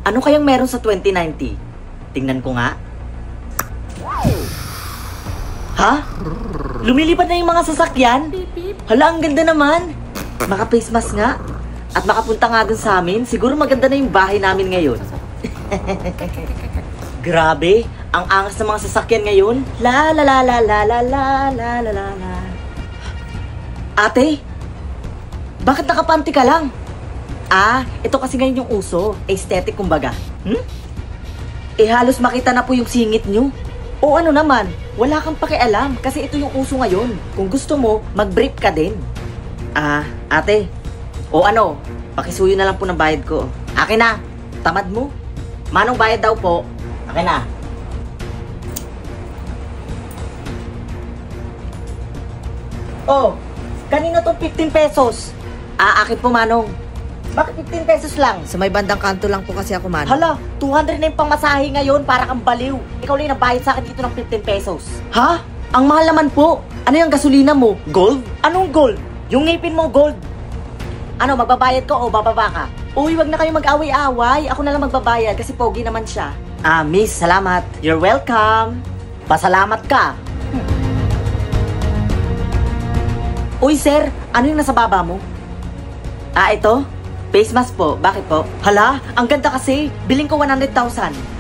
Ano kayang meron sa 2090? Tingnan ko nga. Ha? Lumilipad na yung mga sasakyan? Hala, ang ganda naman. Maka-face mask nga. At makapunta nga dun sa amin. Siguro maganda na yung bahay namin ngayon. Grabe, ang angas ng mga sasakyan ngayon. La la la la la la la la la la la. Ate, bakit nakapanty ka lang? Ito kasi ngayon yung uso. Aesthetic kumbaga. Halos makita na po yung singit nyo. O ano naman, wala kang pakialam kasi ito yung uso ngayon. Kung gusto mo, mag-brief ka din. Ate, o ano, pakisuyo na lang po ng bayad ko. Akin na, tamad mo. Manong bayad daw po. Akin na. Oh, kanina tong 15 pesos. Akin po, Manong. Bakit 15 pesos lang? Sa may bandang kanto lang po kasi ako, Manong. Hala, 200 na yung pangmasahe ngayon para kang baliw. Ikaw lang yung nabayad sa akin dito ng 15 pesos. Ha? Ang mahal naman po. Ano yung gasolina mo? Gold? Anong gold? Yung ngipin mo gold. Ano, magbabayad ka o bababa ka? Uy, wag na kayo mag-away-away. Ako na lang magbabayad kasi pogi naman siya. Miss, salamat. You're welcome. Pasalamat ka. Uy, sir, ano yung nasa baba mo? Ito? Face mask po. Bakit po? Hala, ang ganda kasi. Biling ko 100,000.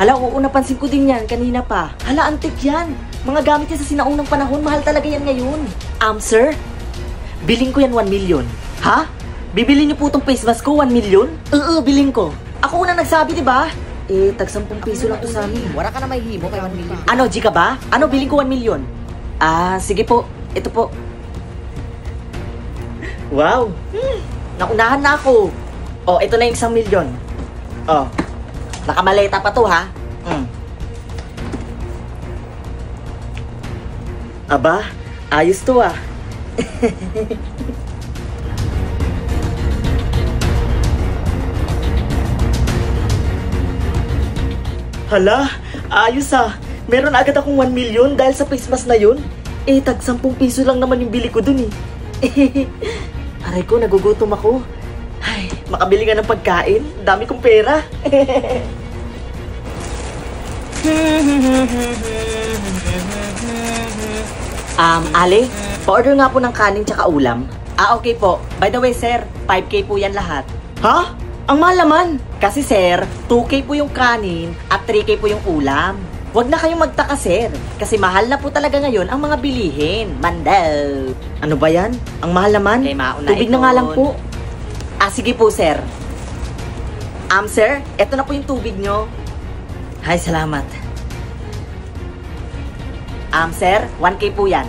Hala, oo, napansin ko din yan kanina pa. Hala, antik yan. Mga gamit yan sa sinaunang panahon. Mahal talaga yan ngayon. Sir? Biling ko yan 1 million. Ha? Bibili niyo po itong face mask ko 1 million? Oo, biling ko. Ako unang nagsabi, di ba? Tag 10 piso lang to sa amin. Wala ka na may himo kay 1 million. Ano, G ka ba? Ano, biling ko 1 million? Sige po. Ito po. Wow. Naunahan na ako. Ito na yung 1 million. Nakamaleta pa to, ha? Aba, ayos to, ah. Hala, ayos ah. Meron agad akong 1 million dahil sa face mask na yun. Tag 10 piso lang naman yung bili ko dun, Aray ko, nagugutom ako. Ay, makabili nga ng pagkain. Dami kong pera. Ale, pa-order nga po ng kanin tsaka ulam. Okay po. By the way, sir, 5K po yan lahat. Ha? Ang mahal naman. Kasi, sir, 2K po yung kanin at 3K po yung ulam. Huwag na kayong magtaka, sir. Kasi mahal na po talaga ngayon ang mga bilihin. Mandel. Ano ba yan? Ang mahal naman. Tubig na nga lang po. Sige po, sir. Sir, eto na po yung tubig nyo. Ay, salamat. Sir, 1K po yan.